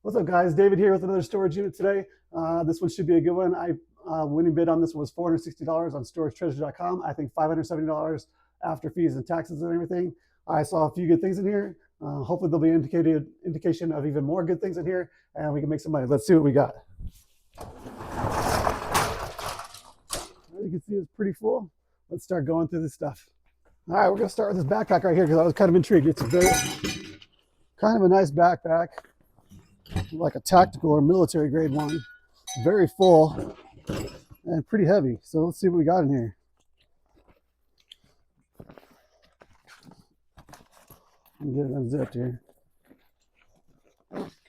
What's up, guys? David here with another storage unit today. This one should be a good one. Winning bid on this was $460 on storagetreasure.com. I think $570 after fees and taxes and everything. I saw a few good things in here. Hopefully there'll be an indication of even more good things in here, and we can make some money. Let's see what we got. You can see it's pretty full. Let's start going through this stuff. All right, we're gonna start with this backpack right here because I was kind of intrigued. It's kind of a nice backpack, like a tactical or military grade one. Very full and pretty heavy. So let's see what we got in here. I'm get it unzipped here.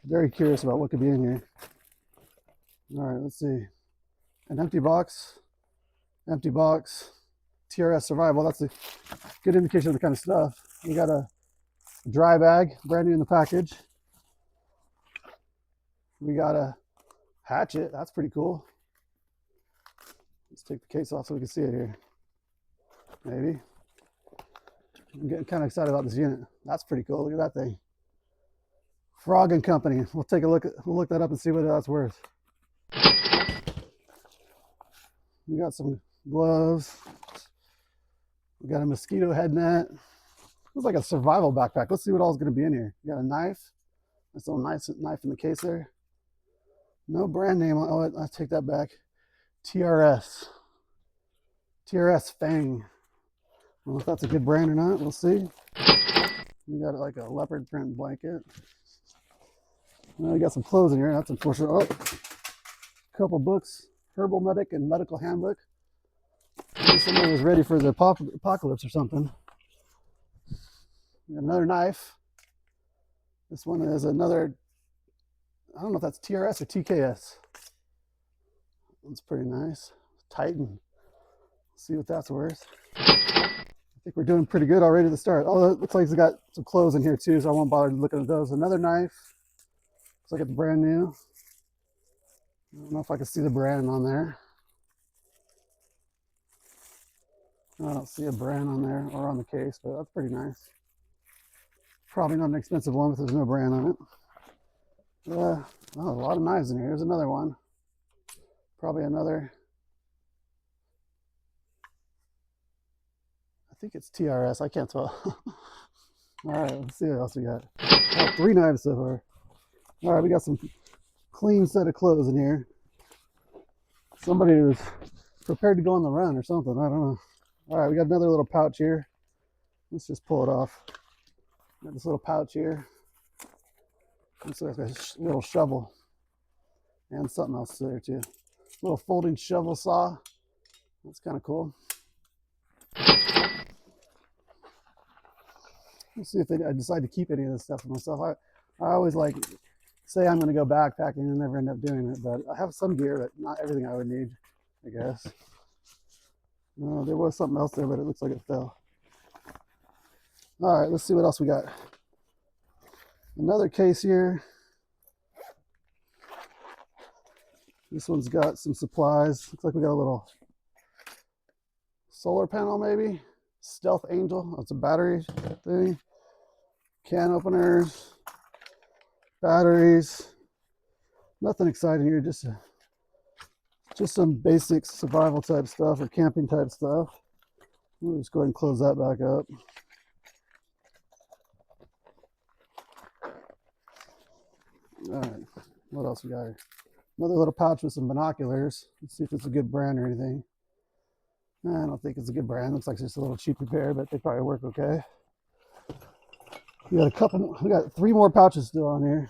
Very curious about what could be in here. All right, let's see. An empty box. TRS survival. That's a good indication of the kind of stuff. We got a dry bag, brand new in the package. We got a hatchet. That's pretty cool. Let's take the case off so we can see it here. Maybe. I'm getting kind of excited about this unit. That's pretty cool. Look at that thing. Frog and Company. We'll take a look we'll look that up and see what that's worth. We got some gloves. We got a mosquito head net. Looks like a survival backpack. Let's see what all is going to be in here. You got a knife. Nice little knife in the case there. No brand name. Oh, I'll take that back. TRS Fang. I don't know if that's a good brand or not. We'll see. We got like a leopard print blanket. We got some clothes in here. That's unfortunate. Oh, a couple books. Herbal Medic and Medical Handbook. Maybe somebody was ready for the apocalypse or something. We got another knife. This one is another, I don't know if that's TRS or TKS. That's pretty nice. Titan. Let's see what that's worth. I think we're doing pretty good already to start. Oh, it looks like it's got some clothes in here too, so I won't bother looking at those. Another knife. Looks like it's brand new. I don't know if I can see the brand on there. I don't see a brand on there or on the case, but that's pretty nice. Probably not an expensive one if there's no brand on it. Oh, a lot of knives in here. Here's another one. Probably another. I think it's TRS. I can't tell. All right, let's see what else we got. Oh, 3 knives so far. All right, we got some clean set of clothes in here. Somebody was prepared to go on the run or something. I don't know. All right, we got another little pouch here. Let's just pull it off. Got this little pouch here. Looks like a little shovel and something else there too. Little folding shovel saw. That's kind of cool. Let's see if I decide to keep any of this stuff for myself. I always like say I'm going to go backpacking and never end up doing it, but I have some gear, but not everything I would need, I guess. There was something else there, but it looks like it fell. All right, let's see what else we got. Another case here. This one's got some supplies. Looks like we got a little solar panel, maybe. Stealth Angel. That's a battery thing. Can openers. Batteries. Nothing exciting here. Just some basic survival type stuff or camping type stuff. We'll just go ahead and close that back up. All right, what else we got here? Another little pouch with some binoculars. Let's see if it's a good brand or anything. I don't think it's a good brand. Looks like it's just a little cheap repair, but they probably work okay. We got 3 more pouches still on here.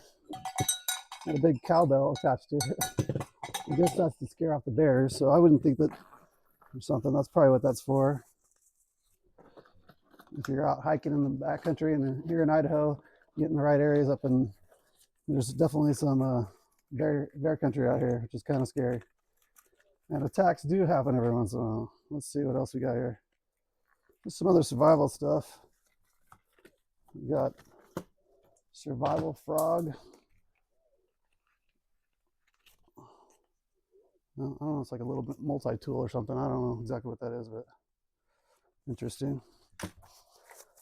Got a big cowbell attached to it. I guess that's to scare off the bears, so I wouldn't think that or something. That's probably what that's for. If you're out hiking in the backcountry and here in Idaho, get in the right areas up in, there's definitely some bear country out here, which is kind of scary. And attacks do happen every once in a while. Let's see what else we got here. There's some other survival stuff. We got survival frog. I don't know, it's like a little bit multi-tool or something. I don't know exactly what that is, but interesting.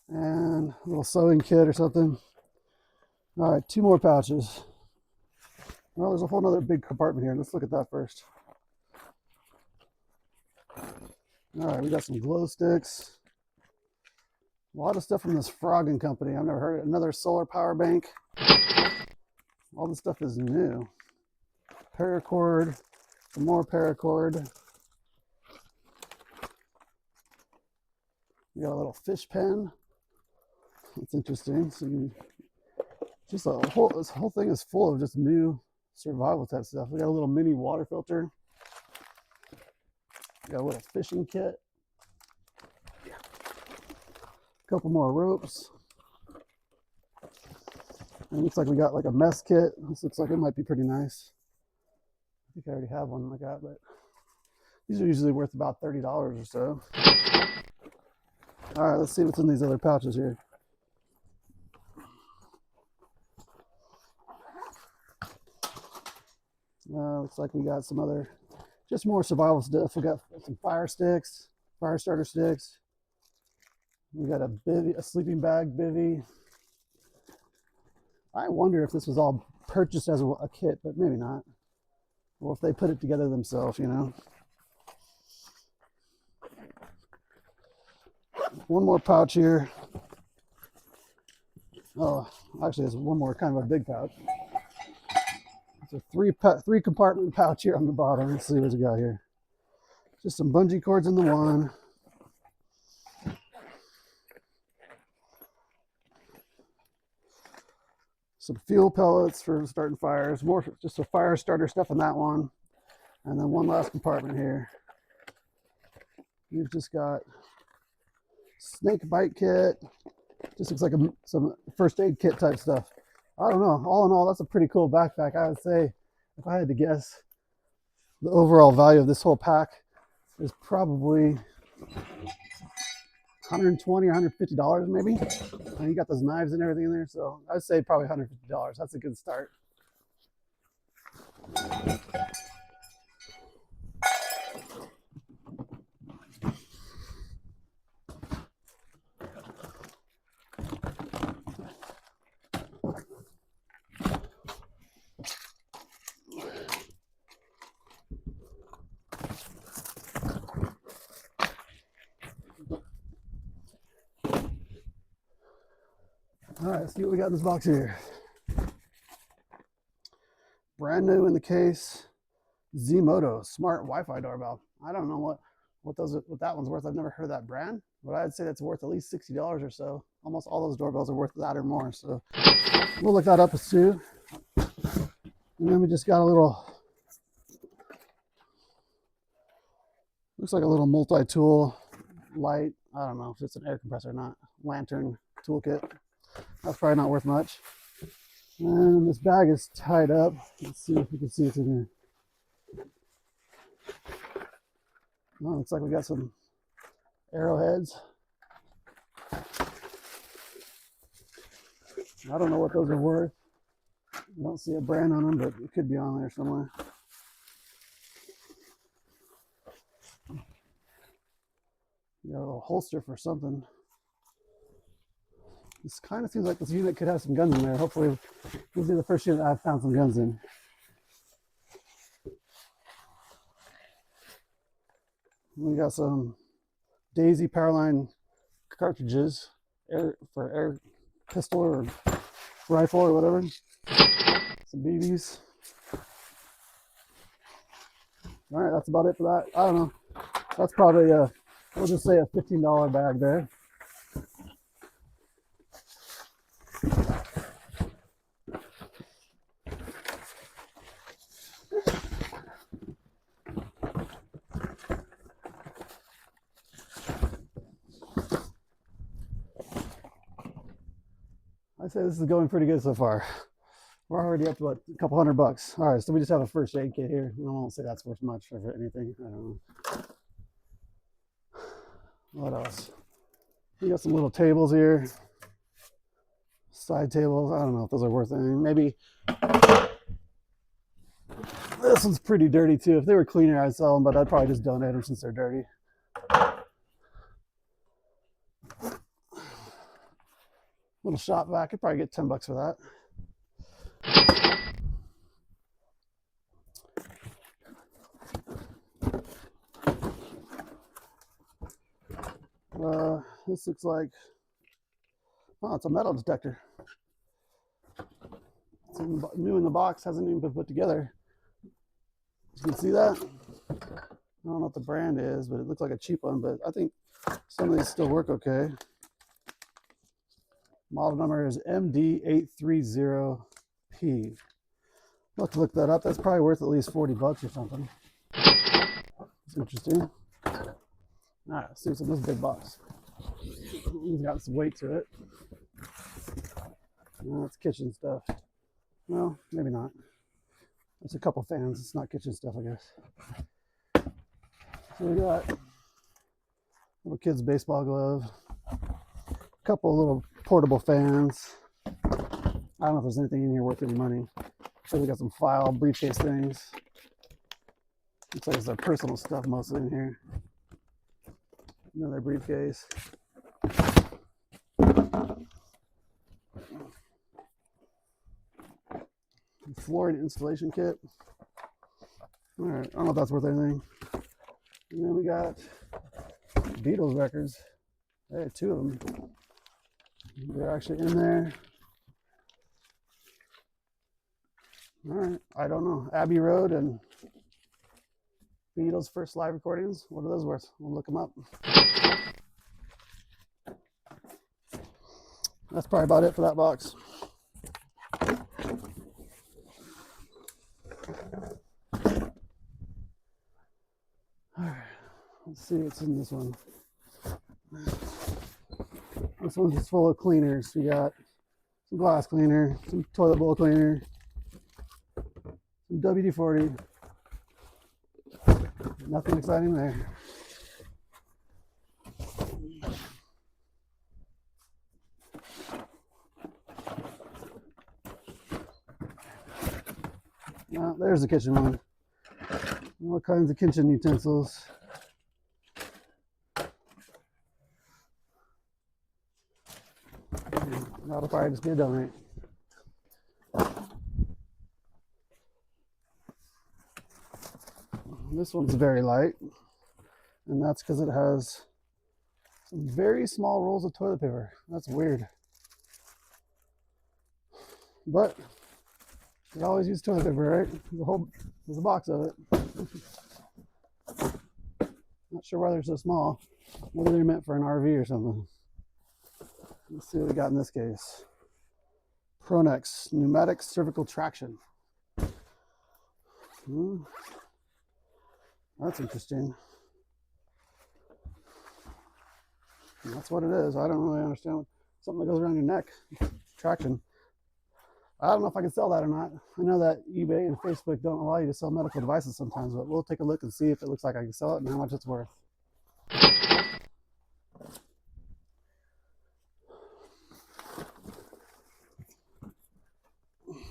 And a little sewing kit or something. All right, 2 more pouches. Well, there's a whole other big compartment here. Let's look at that first. All right, we got some glow sticks. A lot of stuff from this Frog & Company. I've never heard of it. Another solar power bank. All this stuff is new. Paracord, some more paracord. We got a little fish pen. That's interesting. So this whole thing is full of just new survival type stuff. We got a little mini water filter. We got a little fishing kit. A couple more ropes. And it looks like we got like a mess kit. This looks like it might be pretty nice. I think I already have one like that, but these are usually worth about $30 or so. All right, let's see what's in these other pouches here. Looks like we got some other, just more survival stuff. We got some fire sticks, fire starter sticks. We got a bivy, a sleeping bag bivy. I wonder if this was all purchased as a kit, but maybe not. Or if they put it together themselves, you know. One more pouch here. Oh, actually, there's one more kind of a big pouch. It's a three compartment pouch here on the bottom. Let's see what we got here. Just some bungee cords in the one. Some fuel pellets for starting fires. More just a fire starter stuff in that one. And then one last compartment here. We've just got snake bite kit. Just looks like some first aid kit type stuff. I don't know. All in all, that's a pretty cool backpack. I would say, if I had to guess, the overall value of this whole pack is probably $120 or $150 maybe. And you got those knives and everything in there, so I'd say probably $150. That's a good start. All right, let's see what we got in this box here. Brand new in the case, Zmoto smart Wi-Fi doorbell. I don't know what that one's worth. I've never heard of that brand, but I'd say that's worth at least $60 or so. Almost all those doorbells are worth that or more. So we'll look that up with Sue. And then we just got a little, looks like a little multi-tool light. I don't know if it's an air compressor or not. Lantern toolkit. That's probably not worth much. And this bag is tied up. Let's see if we can see what's in here. Oh, looks like we got some arrowheads. I don't know what those are worth. I don't see a brand on them, but it could be on there somewhere. Got a little holster for something. This kind of seems like this unit could have some guns in there. Hopefully, this will be the first unit I've found some guns in. We got some Daisy Powerline cartridges for air pistol or rifle or whatever. Some BBs. All right, that's about it for that. I don't know. That's probably we'll just say a $15 bag there. I'd say this is going pretty good so far. We're already up to what, a couple $100. All right, so we just have a first aid kit here. I won't say that's worth much or anything. I don't know. What else? We got some little tables here. Side tables. I don't know if those are worth anything. Maybe this one's pretty dirty too. If they were cleaner, I'd sell them, but I'd probably just donate them since they're dirty. Little shop vac. I'd probably get $10 for that. This looks like, oh, it's a metal detector. It's new in the box, hasn't even been put together. You can see that? I don't know what the brand is, but it looks like a cheap one, but I think some of these still work okay. Model number is MD830P. I'll have to look that up. That's probably worth at least 40 bucks or something. It's interesting. All right, let's see what's in this big box. It's got some weight to it. No, it's kitchen stuff. Well, maybe not. It's a couple fans. It's not kitchen stuff, I guess. So we got little kid's baseball glove, a couple little portable fans. I don't know if there's anything in here worth any money. So we got some file briefcase things. Looks like it's their personal stuff mostly in here. Another briefcase. Flooring installation kit. All right, I don't know if that's worth anything. And then we got Beatles records. Hey, 2 of them. They're actually in there. All right, I don't know. Abbey Road and Beatles' first live recordings. What are those worth? We'll look them up. That's probably about it for that box. All right, let's see what's in this one. This one's just full of cleaners. We got some glass cleaner, some toilet bowl cleaner, some WD-40. Nothing exciting there. Now, there's the kitchen one. All kinds of kitchen utensils. That'll probably just be a donate. This one's very light, and that's because it has some very small rolls of toilet paper. That's weird. But you always use toilet paper, right? There's a box of it. Not sure why they're so small. Maybe they're meant for an RV or something. Let's see what we got in this case. Pronex pneumatic cervical traction. That's interesting. And that's what it is. I don't really understand. Something that goes around your neck. Traction. I don't know if I can sell that or not. I know that eBay and Facebook don't allow you to sell medical devices sometimes, but we'll take a look and see if it looks like I can sell it and how much it's worth.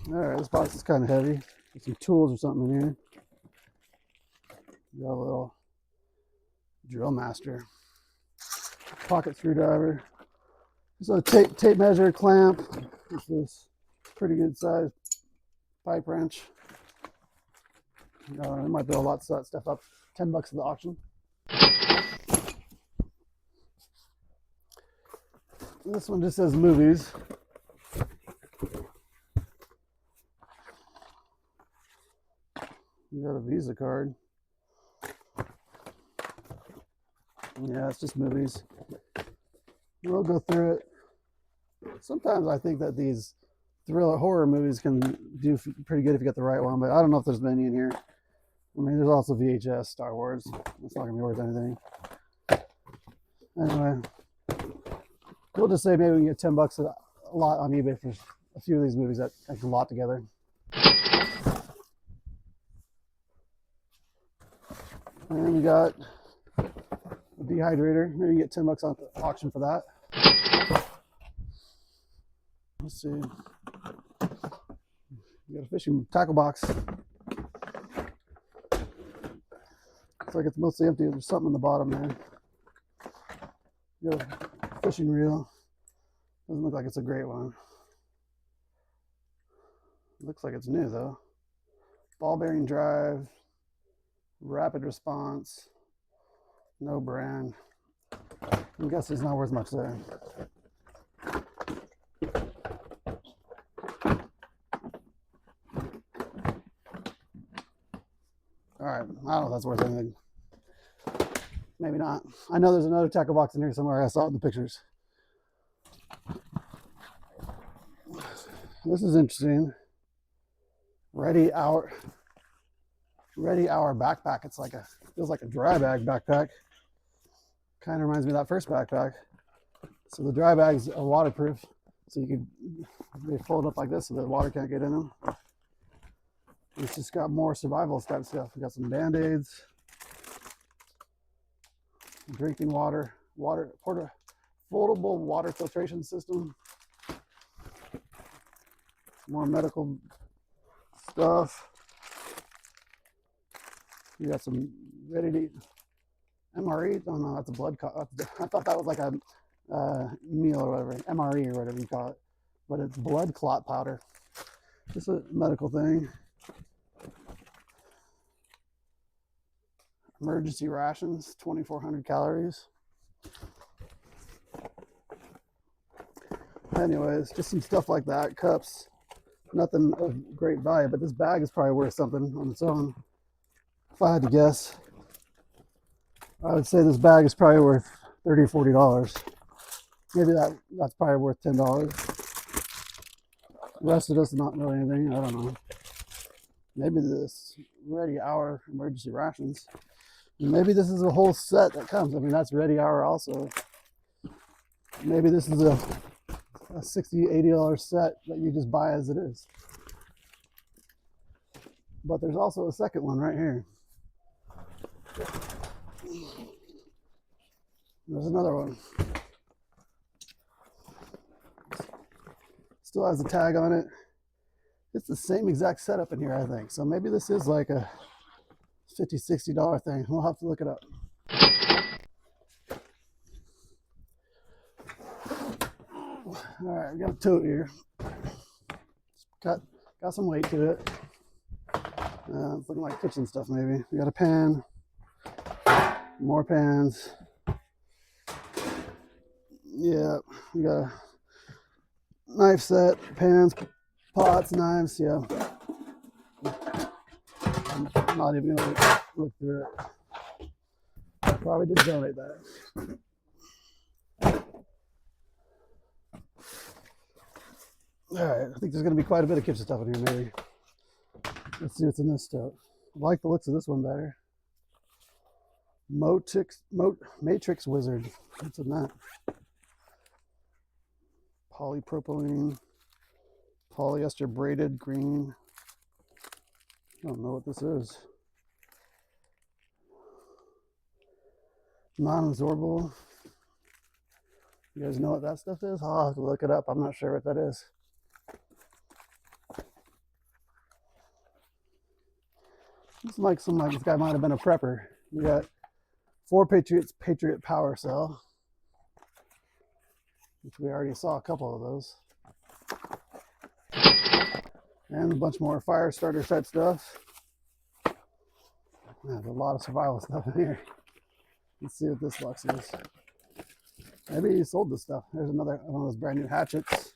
All right, this box is kind of heavy. There's some tools or something in here. Got a little drill master, pocket screwdriver. So a tape measure, clamp. This is pretty good size pipe wrench. It might be a lot to set stuff up. $10 at the auction. This one just says movies. You got a Visa card. Yeah, it's just movies. We'll go through it. Sometimes I think that these thriller horror movies can do pretty good if you get the right one, but I don't know if there's many in here. I mean, there's also VHS, Star Wars. It's not going to be worth anything. Anyway, we'll just say maybe we can get $10 a lot on eBay for a few of these movies that take a lot together. And we got a dehydrator. Maybe you get $10 on the auction for that. Let's see. You got a fishing tackle box. Looks like it's mostly empty. There's something in the bottom there. You got a fishing reel. Doesn't look like it's a great one. Looks like it's new though. Ball bearing drive. Rapid response. No brand. I guess it's not worth much there. All right, I don't know if that's worth anything. Maybe not. I know there's another tackle box in here somewhere. I saw it in the pictures. This is interesting. Ready Hour backpack. It's like feels like a dry bag backpack. Kind of reminds me of that first backpack. So the dry bags are waterproof. So they fold up like this so the water can't get in them. It's just got more survival type stuff. We got some Band-Aids, drinking water, foldable water filtration system, more medical stuff. We got some ready to eat MRE. Oh no, that's a blood clot. I thought that was like a meal or whatever, MRE or whatever you call it, but it's blood clot powder. Just a medical thing. Emergency rations, 2,400 calories. Anyways, just some stuff like that. Cups, nothing of great value, but this bag is probably worth something on its own. If I had to guess, I would say this bag is probably worth $30 or $40. Maybe that's probably worth $10. The rest of this is not really anything. I don't know. Maybe this Ready Hour emergency rations. Maybe this is a whole set that comes. I mean, that's Ready Hour also. Maybe this is a $60, $80 set that you just buy as it is. But there's also a second one right here. There's another one. Still has a tag on it. It's the same exact setup in here, I think. So maybe this is like a $50, $60 thing. We'll have to look it up. All right, we got a tote here. Got some weight to it. It's looking like kitchen stuff maybe. We got a pan, more pans. Yeah, we got a knife set, pans, pots, knives. Yeah. I'm not even gonna look through it. Probably just donate that. All right, I think there's gonna be quite a bit of kitchen stuff in here maybe. Let's see what's in this stuff. I like the looks of this one better. Matrix Wizard. What's in that? Polypropylene, polyester braided green. I don't know what this is. Non-absorbable. You guys know what that stuff is? I'll have to look it up. I'm not sure what that is. Looks like this guy might have been a prepper. We got 4 Patriot Power Cell, which we already saw a couple of those. And a bunch more fire starter type stuff. There's a lot of survival stuff in here. Let's see what this box is. Maybe he sold this stuff. There's another one of those brand new hatchets.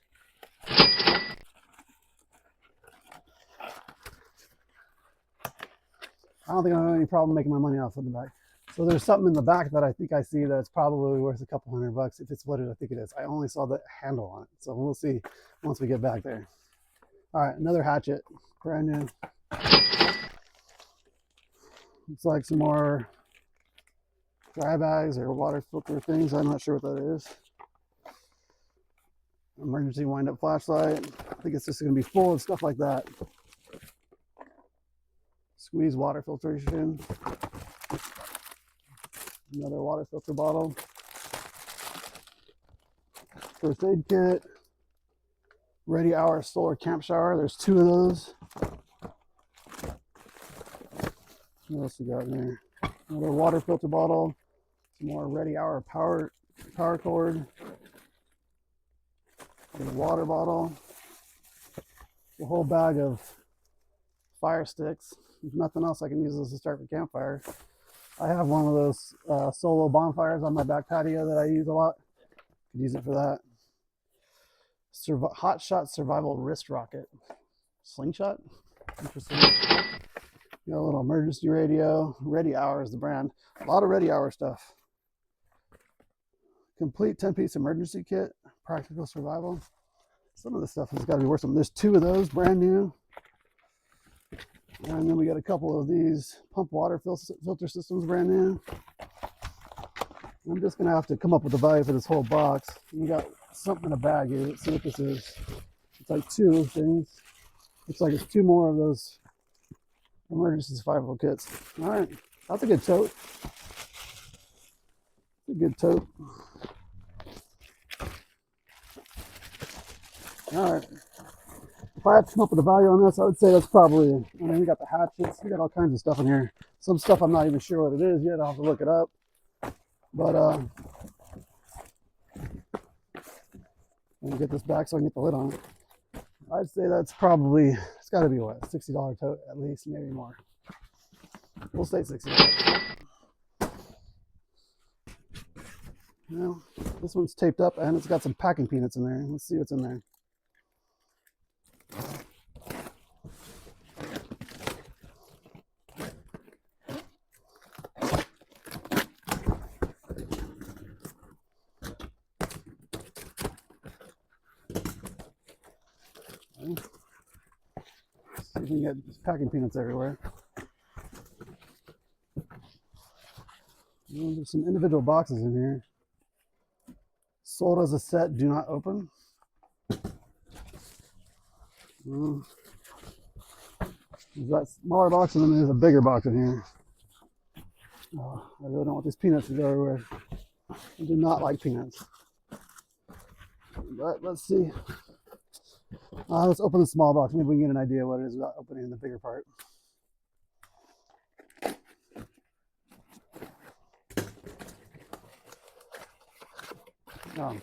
I don't think I have any problem making my money off of the back. So there's something in the back that I think I see that's probably worth a couple $100 if it's what I think it is. I only saw the handle on it. So we'll see once we get back there. All right, another hatchet, brand new. Looks like some more dry bags or water filter things. I'm not sure what that is. Emergency wind-up flashlight. I think it's just going to be full of stuff like that. Squeeze water filtration. Another water filter bottle. First aid kit. Ready Hour solar camp shower. There's 2 of those. What else we got in there? Another water filter bottle. Some more Ready Hour power cord. A water bottle. A whole bag of fire sticks. If nothing else, I can use this to start the campfire. I have one of those solo bonfires on my back patio that I use a lot. Could use it for that. Hot Shot Survival Wrist Rocket. Slingshot? Interesting. Got a little emergency radio. Ready Hour is the brand. A lot of Ready Hour stuff. Complete 10-piece emergency kit. Practical survival. Some of this stuff has got to be worth something. There's 2 of those, brand new. And then we got a couple of these pump water filter systems, brand new. I'm just going to have to come up with the value for this whole box. We got something in a bag here. Let's see what this is. It's like 2 things. Looks like it's 2 more of those emergency survival kits. All right, that's a good tote. It's a good tote. All right. If I had to come up with a value on this, I would say that's probably, I mean, we got the hatchets. We got all kinds of stuff in here. Some stuff I'm not even sure what it is yet. I'll have to look it up. But let me get this back so I can get the lid on it. I'd say that's probably, it's got to be what, $60 tote at least, maybe more. We'll say $60. Well, this one's taped up and it's got some packing peanuts in there. Let's see what's in there. See if we can get packing peanuts everywhere. There's some individual boxes in here. Sold as a set, do not open. There's that smaller box and then there's a bigger box in here. Oh, I really don't want these peanuts to go everywhere. I do not like peanuts. But let's see. Let's open the small box. Maybe we can get an idea what it is without opening the bigger part. Oh,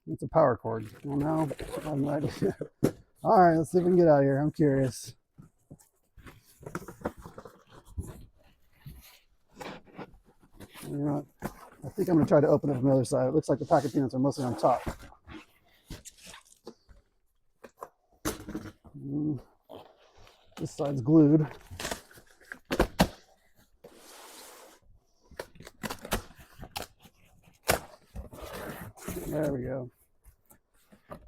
it's a power cord. Well, now I have no idea. All right, let's see if we can get out of here. I'm curious. You know what? I think I'm going to try to open it from the other side. It looks like the packet peanuts are mostly on top. This side's glued. There we go.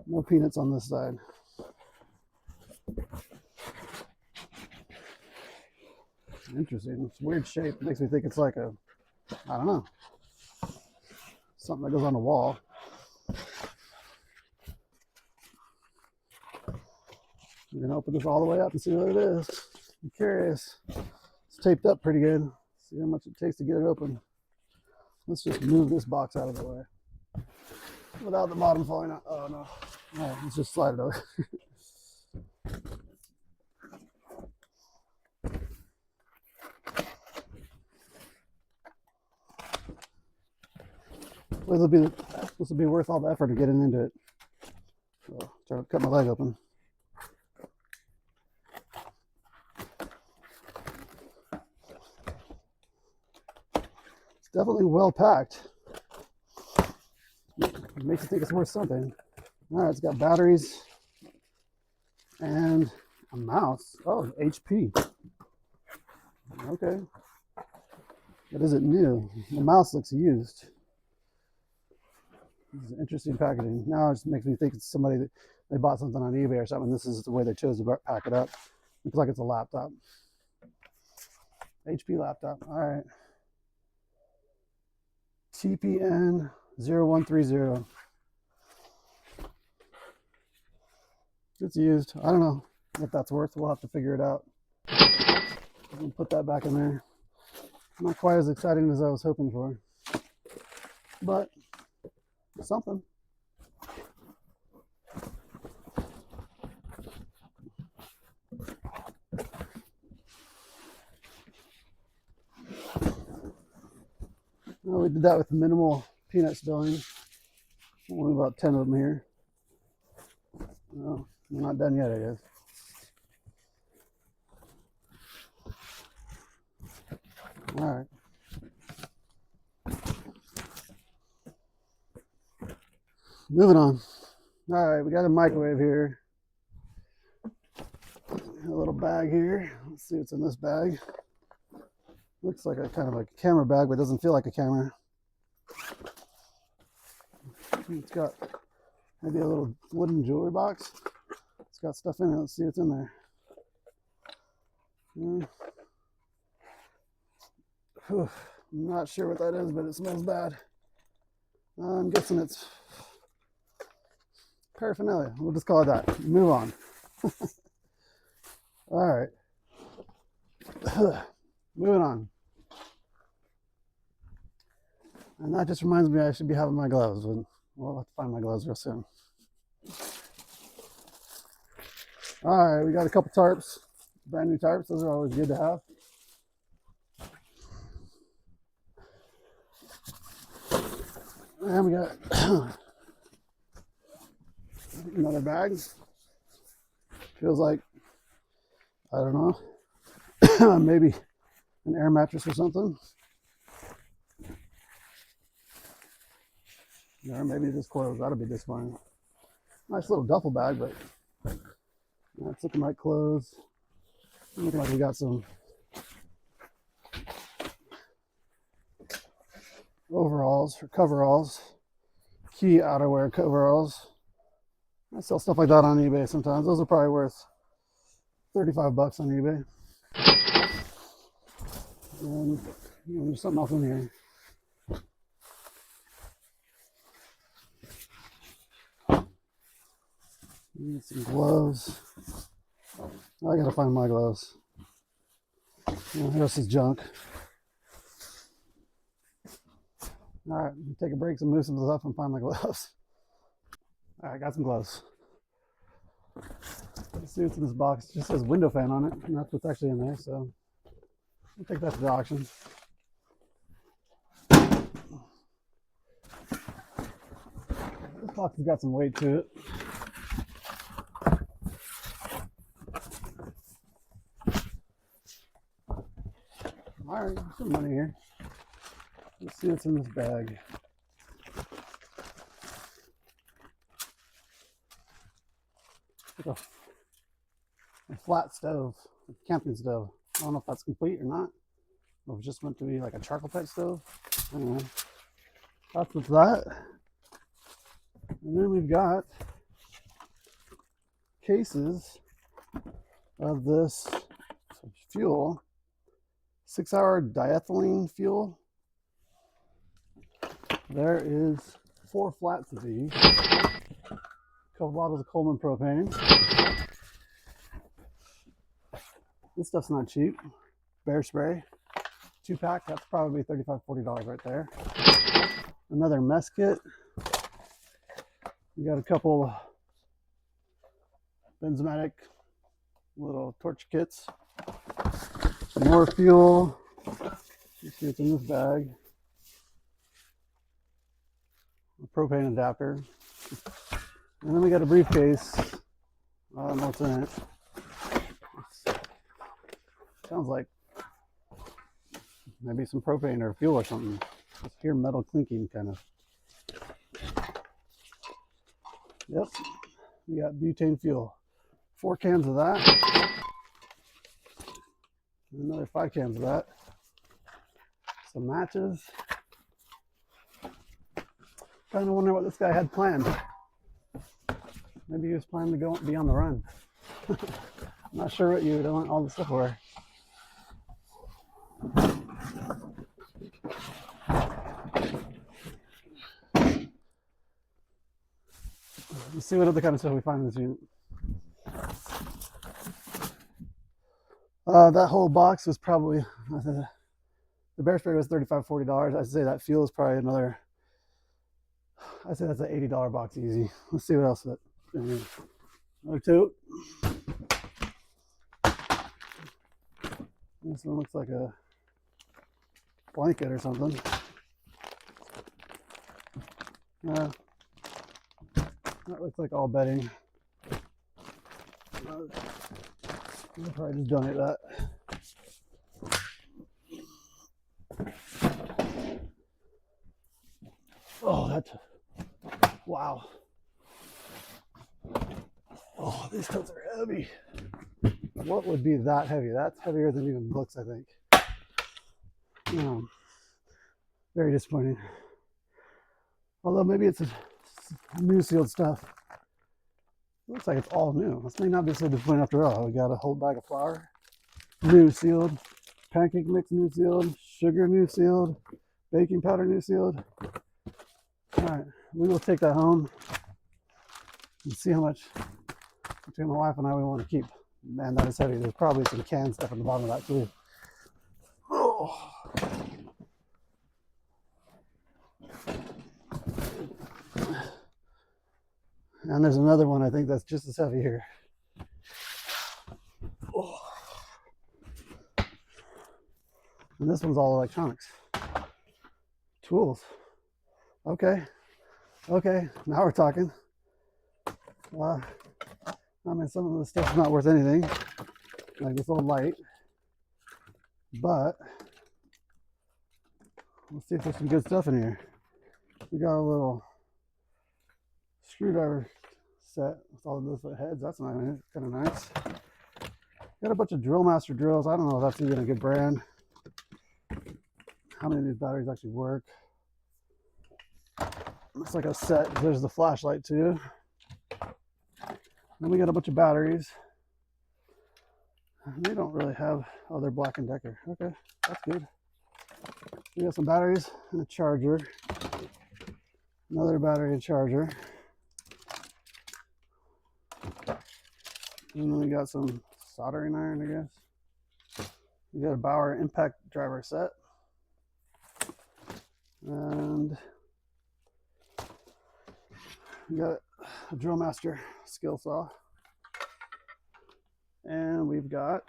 No peanuts on this side. Interesting. It's a weird shape. It makes me think it's like a, I don't know, something that goes on the wall. We're going to open this all the way up and see what it is. I'm curious. It's taped up pretty good. See how much it takes to get it open. Let's just move this box out of the way without the bottom falling out. Oh no. All right, let's just slide it over. This will be worth all the effort of getting into it. So, try to cut my leg open. It's definitely well packed. It makes you think it's worth something. All right, it's got batteries and a mouse. Oh, HP. Okay. But is it new? The mouse looks used. This is interesting packaging. Now it just makes me think it's somebody that they bought something on eBay or something. This is the way they chose to pack it up. Looks like it's a laptop. HP laptop. All right. TPN 0130. It's used. I don't know what that's worth. We'll have to figure it out. I'll put that back in there. Not quite as exciting as I was hoping for, but something. Well, we did that with minimal peanut spilling. Only about 10 of them here. Well, we're not done yet, I guess. All right. Moving on. All right, we got a microwave here. A little bag here. Let's see what's in this bag. Looks like a kind of like a camera bag, but it doesn't feel like a camera. It's got maybe a little wooden jewelry box. It's got stuff in it. Let's see what's in there. I'm not sure what that is, but it smells bad. I'm guessing it's paraphernalia. We'll just call it that. Move on. All right. Moving on. And that just reminds me I should be having my gloves. But we'll have to find my gloves real soon. All right, we got a couple tarps. Brand new tarps. Those are always good to have. And we got another bag. Feels like, I don't know, maybe an air mattress or something. Or maybe just clothes. That'll be just fine. Nice little duffel bag, but that's looking like clothes. Looking like we got some overalls or coveralls, key outerwear coveralls. I sell stuff like that on eBay sometimes. Those are probably worth 35 bucks on eBay. And there's something else in here. Need some gloves. I gotta find my gloves. Here's this junk. All right, take a break and move some stuff and find my gloves. All right, got some gloves. Let's see what's in this box. It just says window fan on it, and that's what's actually in there. So we'll take that to the auction. This box has got some weight to it. All right, some money here. Let's see what's in this bag. Like a flat stove, a camping stove. I don't know if that's complete or not. Or if it just meant to be like a charcoal pit stove. Anyway, that's what's that. And then we've got cases of this fuel, 6-hour diethylene fuel. There is 4 flats of these. A couple bottles of Coleman propane. This stuff's not cheap. Bear spray, 2-pack. That's probably $35, $40 right there. Another mess kit. We got a couple Benzematic little torch kits. Some more fuel. Let's see what's in this bag. A propane adapter. And then we got a briefcase. I don't know what's in it. Sounds like maybe some propane or fuel or something. Just hear metal clinking kind of. Yep. We got butane fuel. 4 cans of that. And another 5 cans of that. Some matches. Kind of wonder what this guy had planned. Maybe he was planning to be on the run. I'm not sure what you would want all this stuff for. Let's see what other kind of stuff we find in this unit. That whole box was probably, the bear spray was $35, $40. I'd say that fuel is probably another, I'd say that's an $80 box easy. Let's see what else that. Another tote. This one looks like a blanket or something. That looks like all bedding. I'll probably just donate that. Oh, that's, wow. Oh, these totes are heavy. What would be that heavy? That's heavier than even looks, I think. Very disappointing. Although maybe it's new sealed stuff. Looks like it's all new. This may not be so disappointing after all. We got a whole bag of flour, new sealed. Pancake mix, new sealed. Sugar, new sealed. Baking powder, new sealed. All right, we will take that home and see how much between my wife and I we want to keep. Man, that is heavy. There's probably some canned stuff at the bottom of that too. Oh. And there's another one I think that's just as heavy here. Oh. And this one's all electronics. Tools. Okay. Okay, now we're talking. I mean, some of the stuff's not worth anything, like this old light. But let's see if there's some good stuff in here. We got a little screwdriver set with all the different heads. That's kind of nice. Got a bunch of Drill Master drills. I don't know if that's even a good brand. How many of these batteries actually work? Looks like a set. There's the flashlight too. Then we got a bunch of batteries. They don't really have, oh, they're Black & Decker. Okay, that's good. We got some batteries and a charger. Another battery and charger. And then we got some soldering iron, I guess. We got a Bauer impact driver set. And we got a Drill Master skill saw. And we've got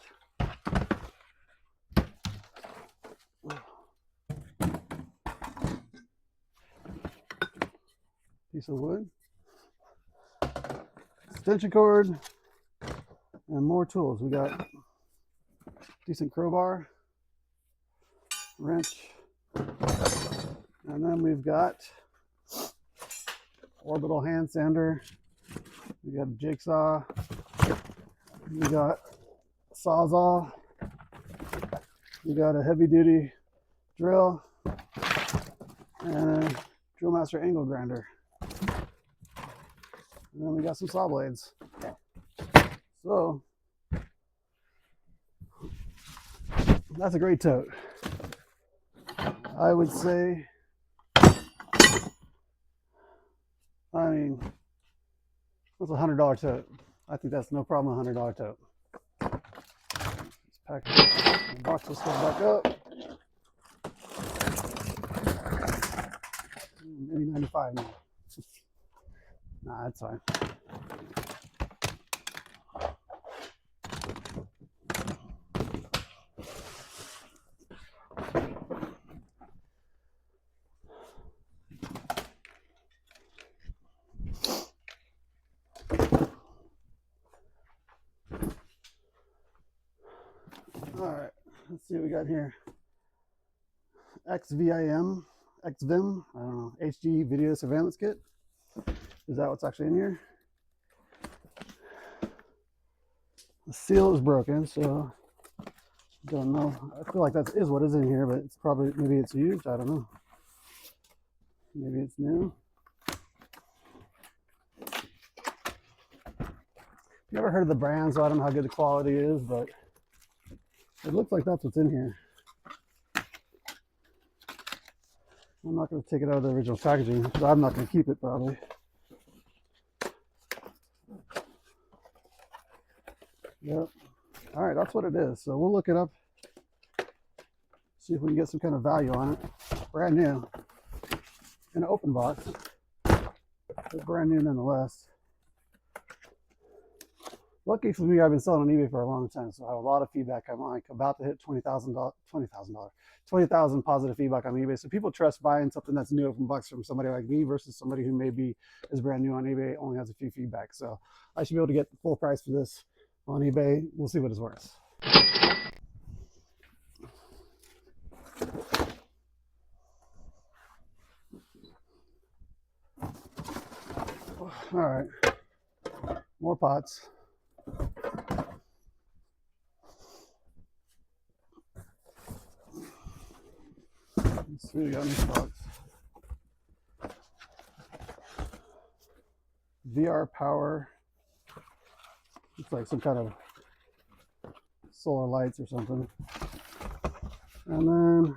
piece of wood, extension cord, and more tools. We got decent crowbar, wrench, and then we've got orbital hand sander. We got a jigsaw. We got a sawzall. We got a heavy duty drill and a Drill Master angle grinder. And then we got some saw blades. So that's a great tote. I would say, I mean, that's a $100 tote. I think that's no problem, a $100 tote. Let's pack it, box this stuff back up. Maybe 95 now. Nah, that's fine. All right, let's see what we got here. XVIM, I don't know, HD Video Surveillance Kit. Is that what's actually in here? The seal is broken, so don't know. I feel like that is what is in here, but it's probably, maybe it's used, I don't know. Maybe it's new. You ever heard of the brand, so I don't know how good the quality is, but it looks like that's what's in here. I'm not going to take it out of the original packaging, but I'm not going to keep it probably. Yep. All right, that's what it is. So we'll look it up, see if we can get some kind of value on it. Brand new, in an open box, but brand new nonetheless. Lucky for me, I've been selling on eBay for a long time, so I have a lot of feedback. I'm like about to hit $20,000 positive feedback on eBay. So people trust buying something that's new open box from somebody like me versus somebody who maybe is brand new on eBay, only has a few feedback. So I should be able to get the full price for this on eBay. We'll see what it's worth. All right. More pots. Let's see what we got in this box. VR power. Looks like some kind of solar lights or something. And then,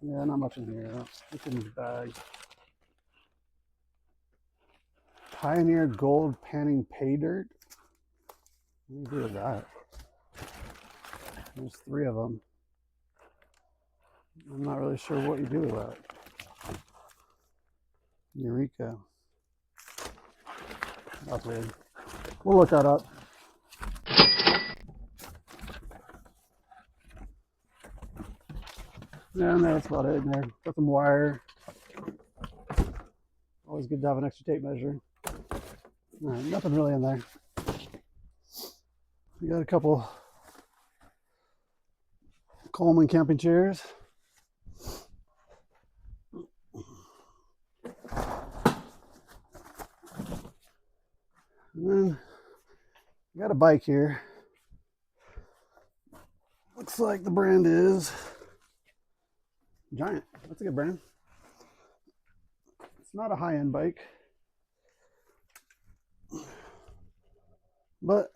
yeah, not much in here. What's in this bag? Pioneer Gold Panning Pay Dirt. What do you do with that? There's 3 of them. I'm not really sure what you do with that. Eureka. That's weird. We'll look that up. Yeah, and that's about it in there. Got some wire. Always good to have an extra tape measure. All right, nothing really in there. We got a couple Coleman camping chairs. And then we got a bike here. Looks like the brand is Giant. That's a good brand. It's not a high-end bike, but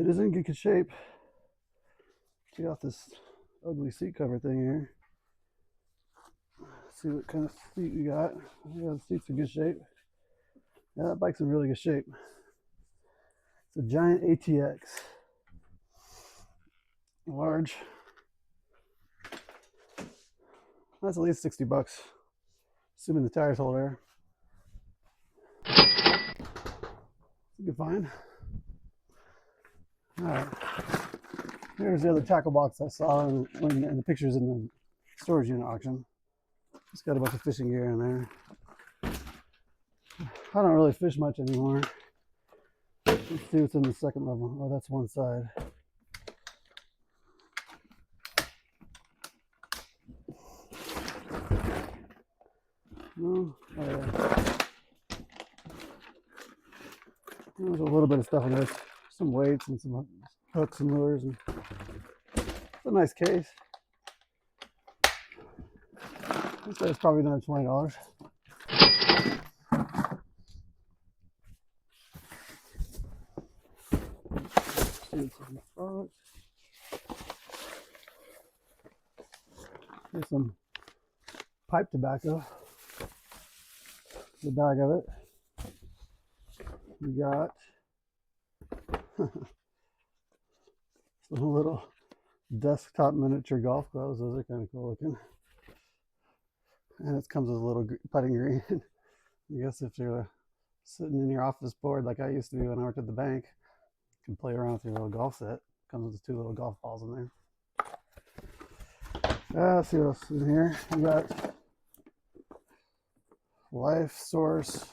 it is in good shape. Check out this ugly seat cover thing here. Let's see what kind of seat we got. Yeah, the seat's in good shape. Yeah, that bike's in really good shape. It's a Giant ATX. Large. That's at least $60, assuming the tires hold air. You can find. All right. Here's the other tackle box I saw in the pictures in the storage unit auction. It's got a bunch of fishing gear in there. I don't really fish much anymore. Let's see what's in the second level. Oh, that's one side. No? Oh, yeah. There's a little bit of stuff in this. Some weights and some hooks and lures. And it's a nice case. This guy's probably another $20. Here's some pipe tobacco. The bag of it. We got some little desktop miniature golf gloves. Those are kind of cool looking. And it comes with a little putting green. I guess if you're sitting in your office board like I used to be when I worked at the bank, you can play around with your little golf set. Comes with 2 little golf balls in there. Let's see what else is in here. We got Life Source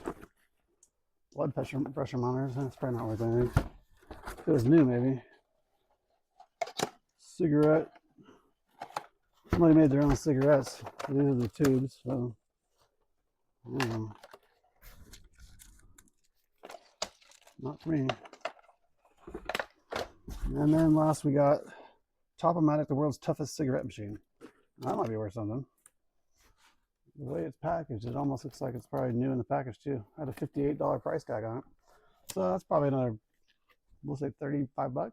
blood pressure monitors. That's probably not worth anything. If it was new, maybe. Cigarette. Somebody made their own cigarettes. These are the tubes, so I don't know. Not for me. And then last we got Top-O-Matic, the world's toughest cigarette machine. That might be worth something. The way it's packaged, it almost looks like it's probably new in the package too. I had a $58 price tag on it. So that's probably another, we'll say $35.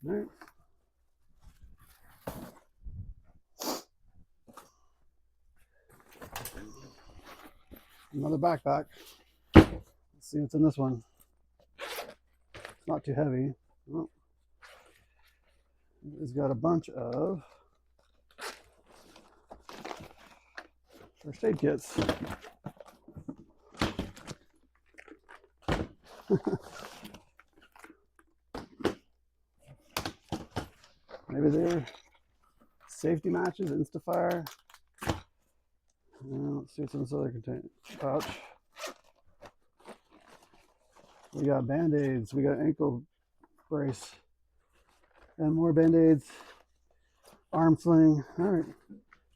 All right. Another backpack. Let's see what's in this one. It's not too heavy. Oh. It's got a bunch of first aid kits. Maybe they're safety matches, Instafire. Let's see what's in this other container pouch. We got Band-Aids, we got ankle brace, and more Band-Aids. arm sling. All right,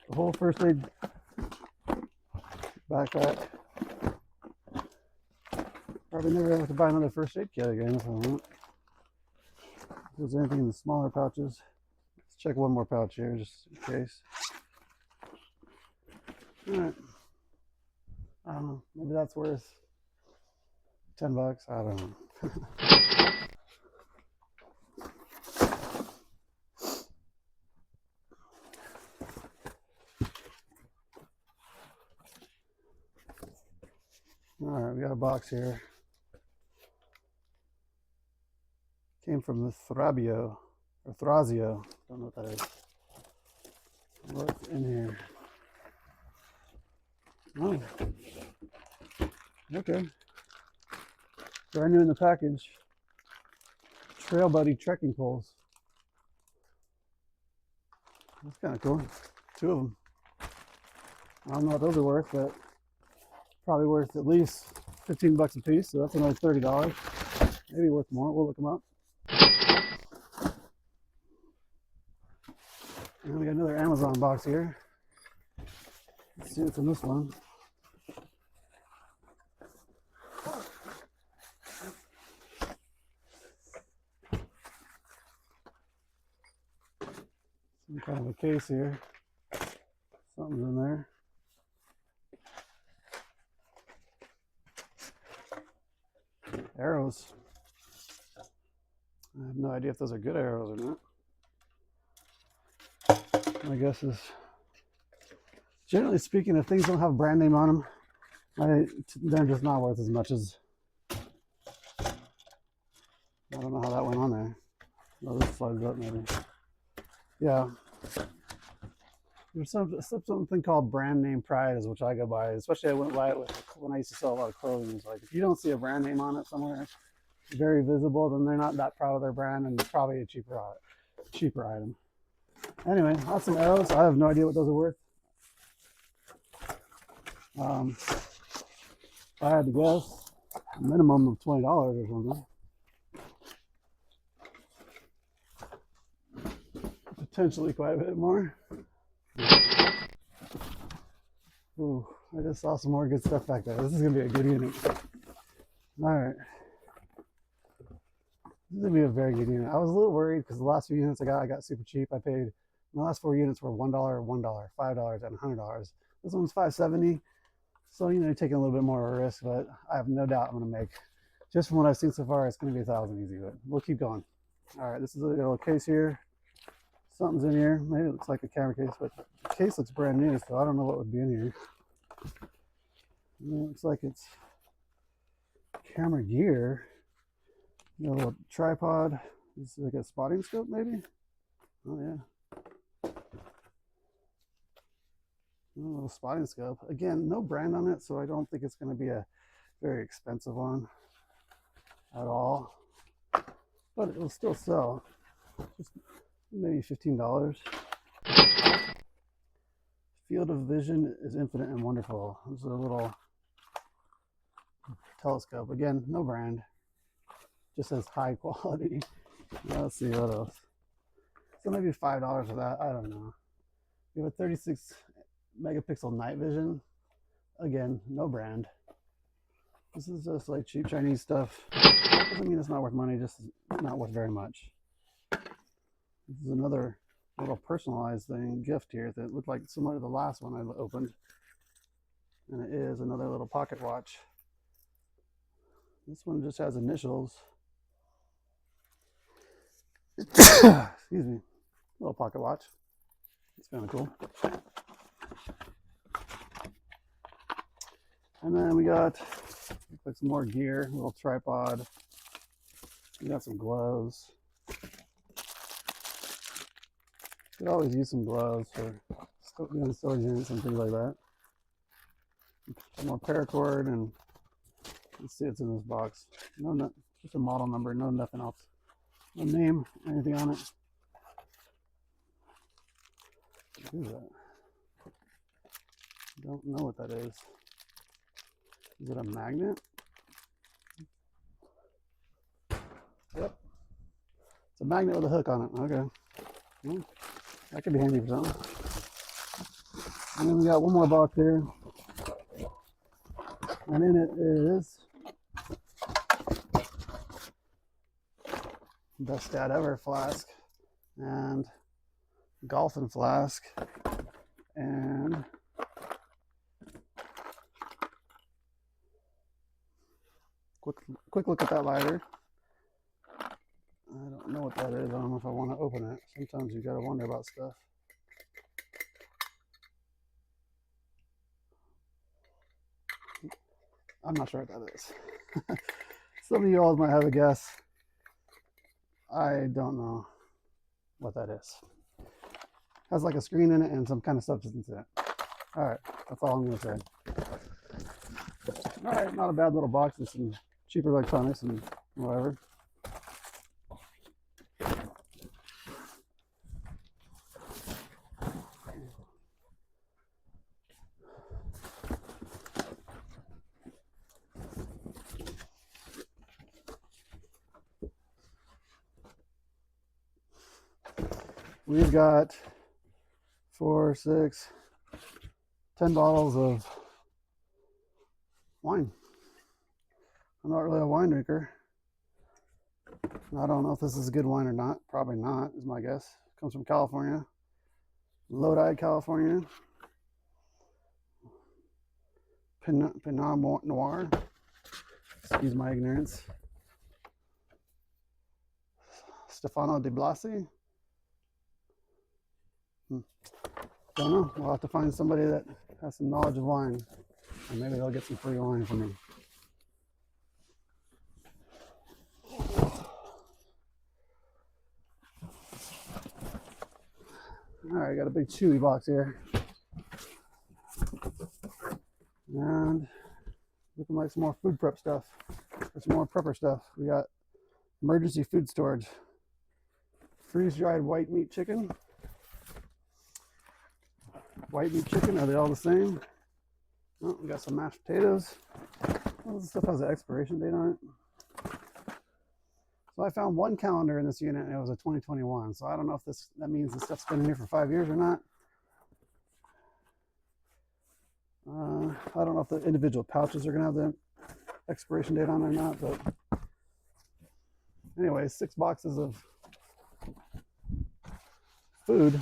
the whole first aid backpack. Probably never have to buy another first aid kit again if I want. If there's anything in the smaller pouches. Let's check one more pouch here just in case. All right. I don't know. Maybe that's worth $10. I don't know. All right, we got a box here. Came from the Thrabio or Thrasio. Don't know what that is. What's in here? Oh, okay. Brand new in the package. Trail Buddy trekking poles. That's kind of cool. 2 of them. I don't know what those are worth, but probably worth at least $15 a piece. So that's another $30. Maybe worth more. We'll look them up. And we got another Amazon box here. Let's see what's in this one. Some kind of a case here. Something's in there. Arrows. I have no idea if those are good arrows or not. My guess is, generally speaking, if things don't have a brand name on them, they're just not worth as much as. I don't know how that went on there. Oh, this slides up maybe. Yeah. There's something called brand name pride, is which I go by. Especially I went by it when I used to sell a lot of clothing. It's like if you don't see a brand name on it somewhere, very visible, then they're not that proud of their brand, and it's probably a cheaper item. Anyway, that's some arrows. I have no idea what those are worth. If I had to guess, a minimum of $20 or something. Potentially quite a bit more. Ooh, I just saw some more good stuff back there. This is going to be a good unit. All right. This is going to be a very good unit. I was a little worried because the last few units I got super cheap. I paid, the last 4 units were $1, $5, and $100. This one's $5.70. So, you know, you're taking a little bit more of a risk, but I have no doubt I'm going to make, just from what I've seen so far, it's going to be $1,000 easy, but we'll keep going. All right, this is a little case here. Something's in here. Maybe it looks like a camera case, but the case looks brand new, so I don't know what would be in here. It looks like it's camera gear. A little tripod. This is like a spotting scope, maybe? Oh, yeah. A little spotting scope. Again, no brand on it, so I don't think it's going to be a very expensive one at all. But it will still sell. Just maybe $15. Field of vision is infinite and wonderful. This is a little telescope. Again, no brand. Just says high quality. Let's see what else. So maybe $5 for that. I don't know. We have a 36 megapixel night vision. Again, no brand. This is just like cheap Chinese stuff. Doesn't mean it's not worth money, just not worth very much. This is another little personalized gift here that looked like similar to the last one I opened. And it is another little pocket watch. This one just has initials. Excuse me. Little pocket watch. It's kind of cool. And then we got like some more gear, a little tripod. We got some gloves. Could always use some gloves for doing storage units and things like that. Some more paracord, and let's see what's in this box. No, just a model number, no nothing else. No name, anything on it. What is that? Don't know what that is. Is it a magnet? Yep. It's a magnet with a hook on it. Okay. That could be handy for something. And then we got one more box here. And in it is Best Dad Ever flask and Golfing flask and quick look at that lighter. I don't know what that is. I don't know if I want to open it. Sometimes you gotta wonder about stuff. I'm not sure what that is. Some of you all might have a guess. I don't know what that is. Has like a screen in it and some kind of substance in it. All right, that's all I'm gonna say. All right, not a bad little box with some cheaper electronics and whatever. We've got 4, 6, 10 bottles of wine. I'm not really a wine drinker. I don't know if this is a good wine or not. Probably not, is my guess. It comes from California. Lodi, California. Pinot Noir. Excuse my ignorance. Stefano di Blasi. Don't know. We'll have to find somebody that has some knowledge of wine, and maybe they'll get some free wine from me. All right, got a big chewy box here, and looking like some more food prep stuff, or some more prepper stuff. We got emergency food storage, freeze-dried white meat chicken. White meat chicken, are they all the same? Oh, we got some mashed potatoes. All this stuff has an expiration date on it. So I found one calendar in this unit and it was a 2021. So I don't know if that means this stuff's been in here for 5 years or not. I don't know if the individual pouches are gonna have the expiration date on it or not, but anyway, 6 boxes of food.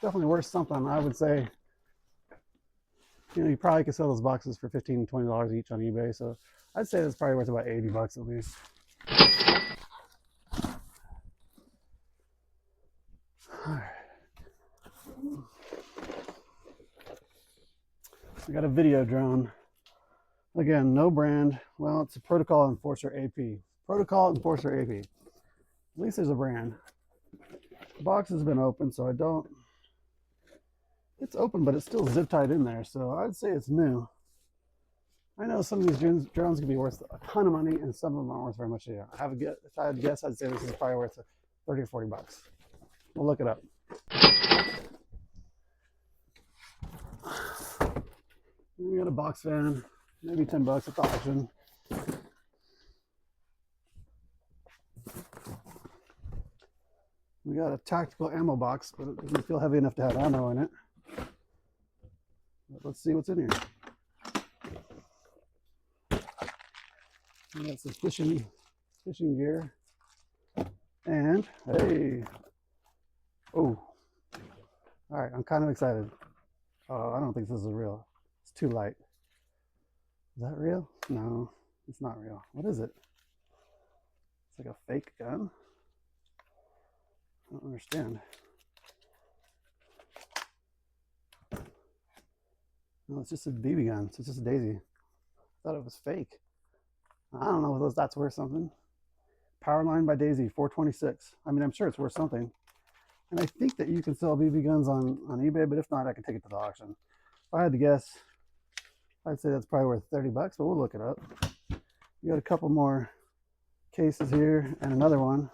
Definitely worth something. I would say, you know, you probably could sell those boxes for $15, $20 each on eBay. So I'd say that's probably worth about 80 bucks at least. All right. I got a video drone. Again, no brand. Well, it's a Protocol Enforcer AP. Protocol Enforcer AP. At least there's a brand. The box has been open, so I don't. It's open, but it's still zip tied in there, so I'd say it's new. I know some of these drones can be worth a ton of money, and some of them aren't worth very much. Yeah, if I had to guess, I'd say this is probably worth 30 or 40 bucks. We'll look it up. We got a box fan, maybe 10 bucks at the auction. We got a tactical ammo box, but it doesn't feel heavy enough to have ammo in it. But let's see what's in here. We got some fishing gear. And, hey. Oh. All right, I'm kind of excited. Oh, I don't think this is real. It's too light. Is that real? No, it's not real. What is it? It's like a fake gun. I don't understand. No, it's just a BB gun. It's just a Daisy. I thought it was fake. I don't know if that's worth something. Power line by Daisy, 426. I mean, I'm sure it's worth something. And I think that you can sell BB guns on eBay, but if not, I can take it to the auction. If I had to guess, I'd say that's probably worth 30 bucks, but we'll look it up. We got a couple more cases here and another one.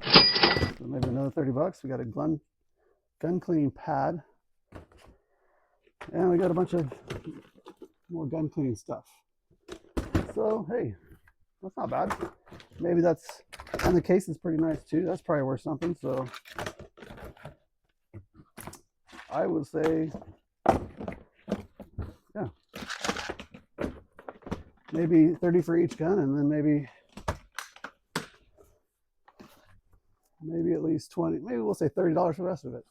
So maybe another 30 bucks. We got a gun cleaning pad. And we got a bunch of more gun cleaning stuff. So, hey, that's not bad. Maybe that's, and the case is pretty nice too. That's probably worth something. So I would say, yeah, maybe 30 for each gun, and then maybe at least 20, maybe we'll say $30 for the rest of it.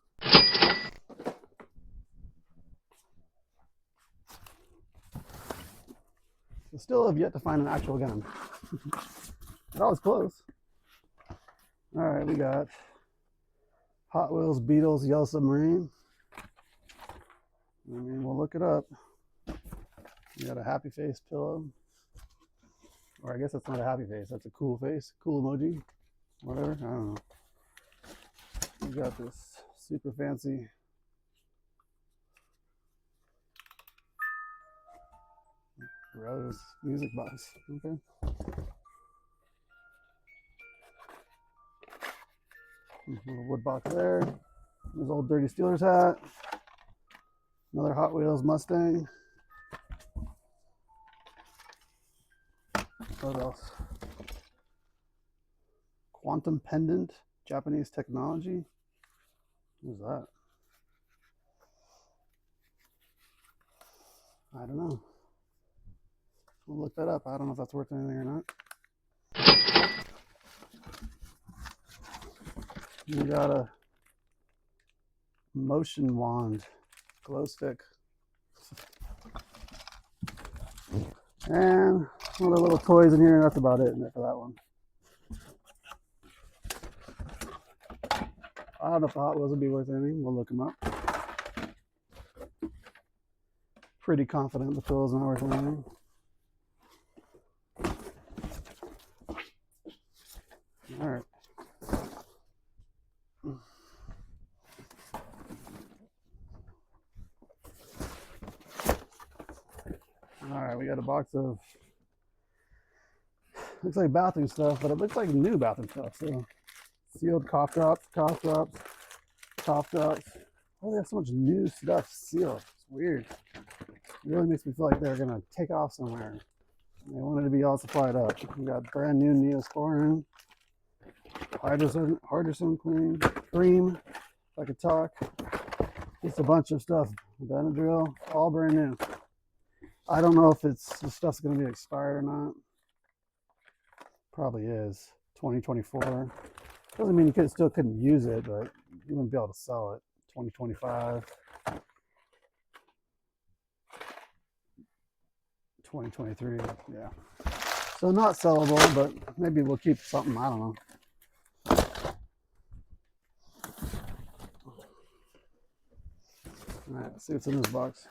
So still have yet to find an actual gun. That was close. All right, we got Hot Wheels, Beetles, Yellow Submarine. I mean, we'll look it up. We got a happy face pillow. Or I guess that's not a happy face, that's a cool face, cool emoji, whatever, I don't know. We got this super fancy Rose music box. Okay. Little wood box there. There's old dirty Steelers hat. Another Hot Wheels Mustang. What else? Quantum pendant, Japanese technology. What's that? I don't know. We'll look that up. I don't know if that's worth anything or not. We got a motion wand, glow stick. And one of the little toys in here. That's about it for that one. I don't know if the Hot Wheels would be worth anything. We'll look them up. Pretty confident the pillow's not worth anything. All right. All right, we got a box of, looks like bathroom stuff, but it looks like new bathroom stuff. So sealed cough drops, cough drops, cough drops. Oh, they have so much new stuff sealed. It's weird. It really makes me feel like they're gonna take off somewhere. They wanted to be all supplied up. We got brand new Neosporin, Hydrogen cream, if I could talk. Just a bunch of stuff. Benadryl, all brand new. I don't know if the stuff's gonna be expired or not. Probably is. 2024. Doesn't mean you still couldn't use it, but you wouldn't be able to sell it. 2025. 2023, yeah. So not sellable, but maybe we'll keep something, I don't know. All right, let's see what's in this box.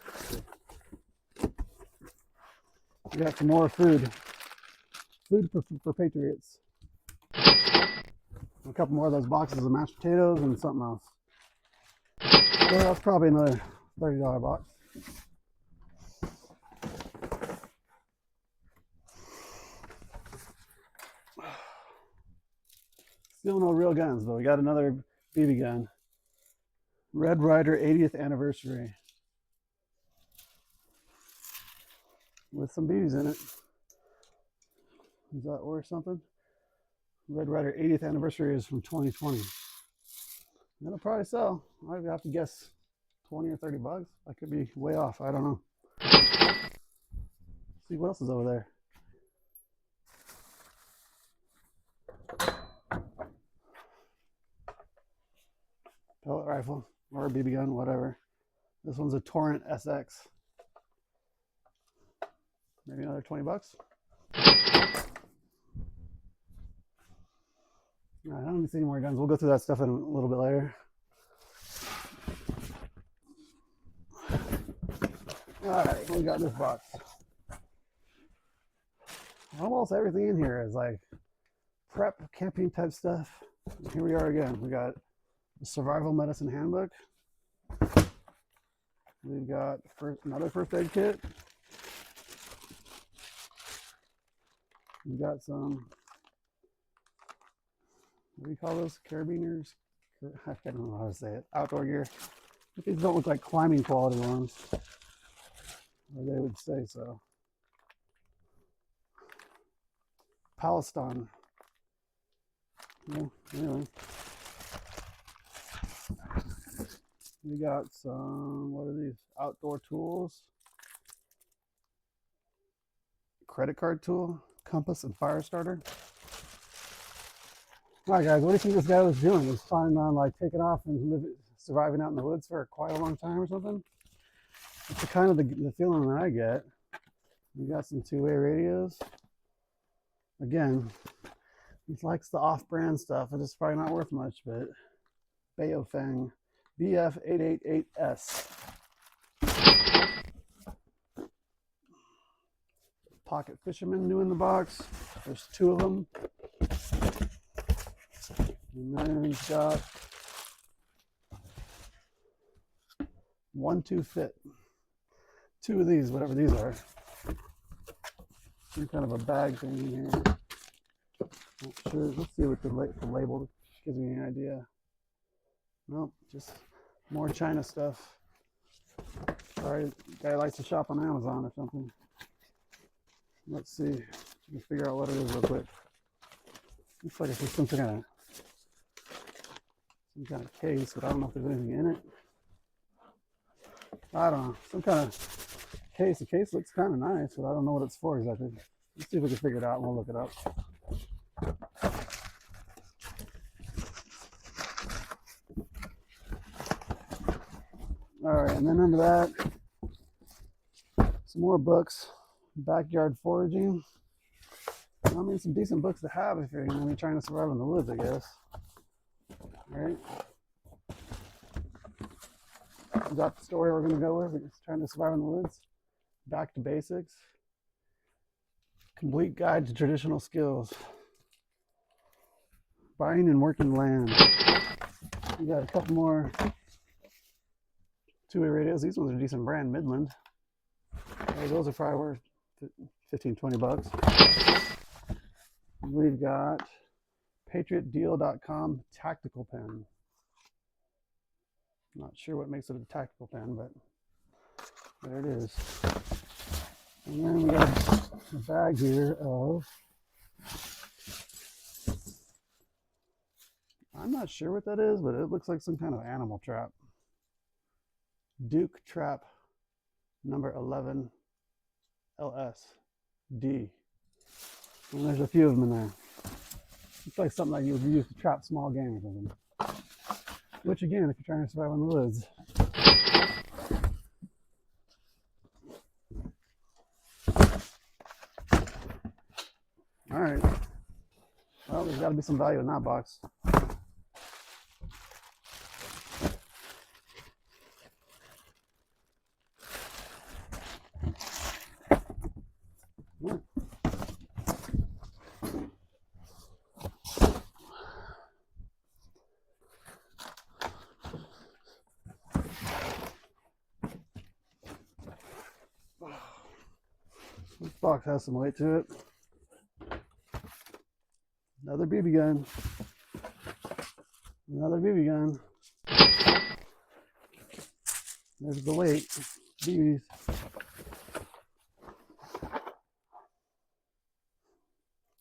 We got some more food. Food for patriots. A couple more of those boxes of mashed potatoes and something else. So that's probably another $30 box. Still no real guns, but we got another BB gun. Red Ryder 80th anniversary. With some BBs in it. Is that worth something? Red Ryder 80th anniversary is from 2020. It'll probably sell. I'd have to guess 20 or 30 bucks. I could be way off. I don't know. See what else is over there. Pellet rifle or a BB gun, whatever. This one's a Torrent SX. Maybe another 20 bucks. All right, I don't see any more guns. We'll go through that stuff in a little bit later. All right, we got this box. Almost everything in here is like prep camping type stuff. Here we are again. We got the Survival Medicine Handbook. We've got another first aid kit. We've got some, what do you call those? Carabiners? I don't know how to say it. Outdoor gear. But these don't look like climbing quality ones. Or they would say so. Palestine. Well, anyway. We got some, what are these? Outdoor tools. Credit card tool, compass, and fire starter. All right, guys, what do you think this guy was doing? Was planning on like taking off and surviving out in the woods for quite a long time or something? It's kind of the feeling that I get. We got some two-way radios. Again, he likes the off-brand stuff. It's probably not worth much, but Baofeng BF888S. Pocket Fisherman new in the box. There's two of them. And then we've got 1-2 Fit. Two of these, whatever these are. Some kind of a bag thing in here. Not sure. Let's see what the label gives me an idea. Nope, just more China stuff. Sorry, guy likes to shop on Amazon or something. Let's see. We can figure out what it is real quick. Looks like it's just some kind of case, but I don't know if there's anything in it. I don't know. Some kind of case. The case looks kind of nice, but I don't know what it's for exactly. Let's see if we can figure it out and we'll look it up. All right, and then under that, some more books. Backyard foraging. I mean, some decent books to have if you're going to be trying to survive in the woods, I guess. All right. We got the story we're going to go with. We're just trying to survive in the woods. Back to basics. Complete guide to traditional skills. Buying and working land. We got a couple more two-way radios. These ones are decent brand, Midland. Those are probably worth 15-20 bucks. We've got patriotdeal.com tactical pen. Not sure what makes it a tactical pen, but there it is. And then we got a bag here of, I'm not sure what that is, but it looks like some kind of animal trap. Duke Trap number 11 LSD. And there's a few of them in there. It's like something that you would use to trap small game or something. Which again, if you're trying to survive in the woods. All right. Well, there's got to be some value in that box. This box has some weight to it. Another BB gun. Another BB gun. There's the weight. BBs.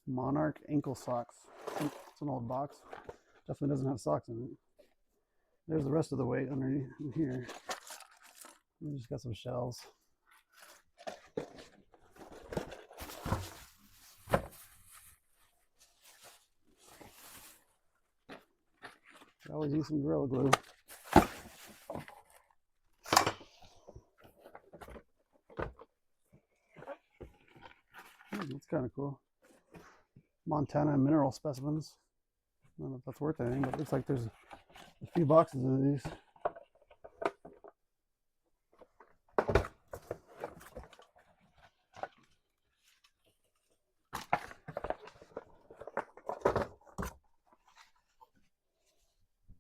Monarch ankle socks. It's an old box. Definitely doesn't have socks in it. There's the rest of the weight underneath in here. We just got some shells. I always use some Gorilla Glue. That's kind of cool. Montana mineral specimens. I don't know if that's worth anything, but it looks like there's a few boxes of these.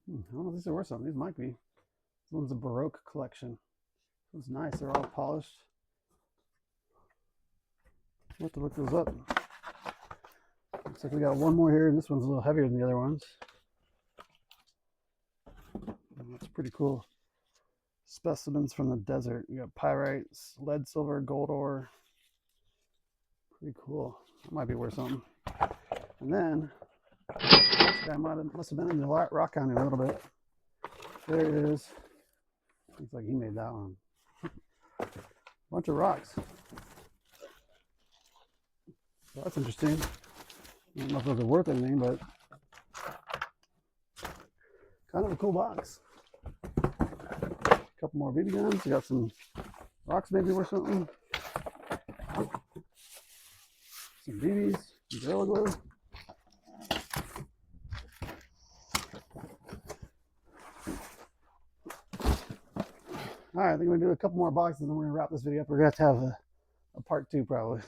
I don't know if these are worth something. These might be. This one's a Baroque collection. It's nice. They're all polished. I'll have to look those up. Looks like we got one more here, and this one's a little heavier than the other ones. That's pretty cool. Specimens from the desert. We got pyrites, lead, silver, gold ore. Pretty cool. That might be worth something. And then this guy must have been in the rock county a little bit. There it is. Looks like he made that one. Bunch of rocks. So that's interesting. I don't know if those are worth anything, but kind of a cool box. A couple more BB guns. We got some rocks maybe worth something. Some BBs, some Gorilla Glue. All right, I think we're gonna do a couple more boxes and then we're gonna wrap this video up. We're gonna have to have a part 2 probably.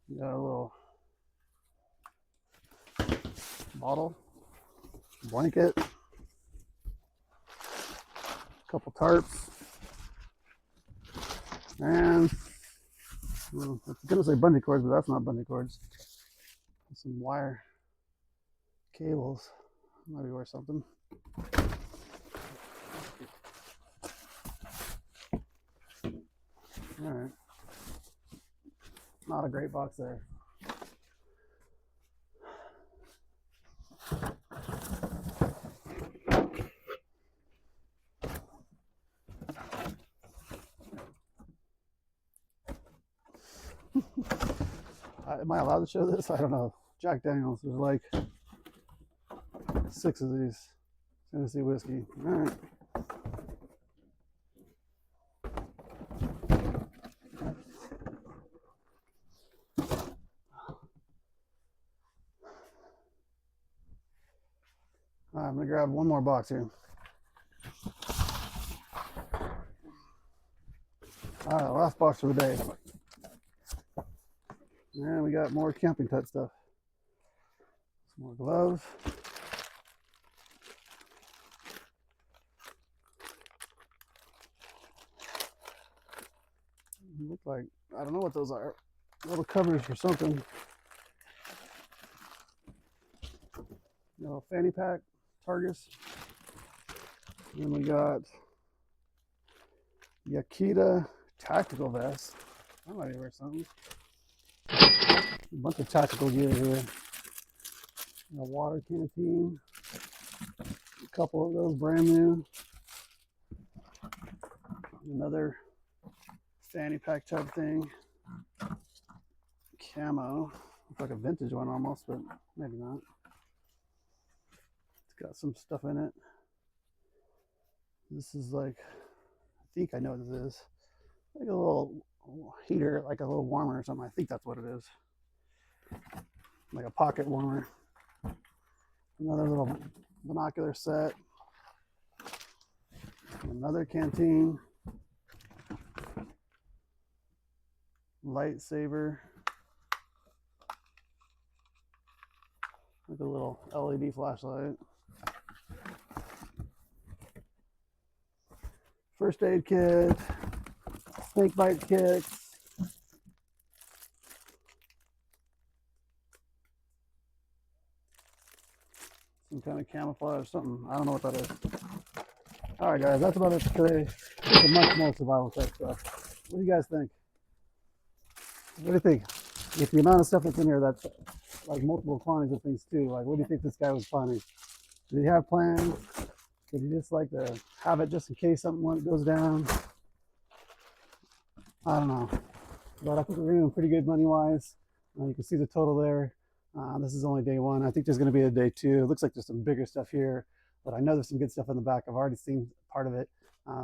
We got a little bottle, blanket, a couple tarps, and well, I was gonna say bungee cords, but that's not bungee cords. Some wire cables. Might be worth something. All right. Not a great box there. Am I allowed to show this? I don't know. Jack Daniels. There's like 6 of these. Tennessee whiskey. All right. All right, I'm gonna grab one more box here. All right, last box for the day. And we got more camping type stuff. Some more gloves. Look like, I don't know what those are. Little covers for something. You know, fanny pack, Targus. Then we got Yakita tactical vest. That might be worth something. A bunch of tactical gear here. A water canteen. A couple of those brand new. Another fanny pack type thing. Camo. Looks like a vintage one almost, but maybe not. It's got some stuff in it. This is like, I think I know what this is. Like a little heater, like a little warmer or something. I think that's what it is. Like a pocket warmer. Another little binocular set. Another canteen. Lightsaber. Like a little LED flashlight. First aid kit. Snake bite kits. Some kind of camouflage, something. I don't know what that is. All right, guys, that's about it for today. It's a much more survival type stuff. What do you guys think? What do you think? With the amount of stuff that's in here, that's like multiple quantities of things too. Like, what do you think this guy was planning? Did he have plans? Did he just like to have it just in case something goes down? I don't know. But I think we're doing pretty good money-wise. You can see the total there. This is only day 1. I think there's going to be a day 2. It looks like there's some bigger stuff here, but I know there's some good stuff in the back. I've already seen part of it,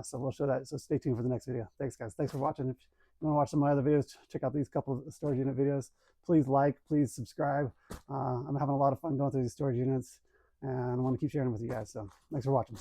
so we'll show that. So stay tuned for the next video. Thanks, guys. Thanks for watching. If you want to watch some of my other videos, check out these couple of storage unit videos. Please like, please subscribe. I'm having a lot of fun going through these storage units, and I want to keep sharing them with you guys. So thanks for watching.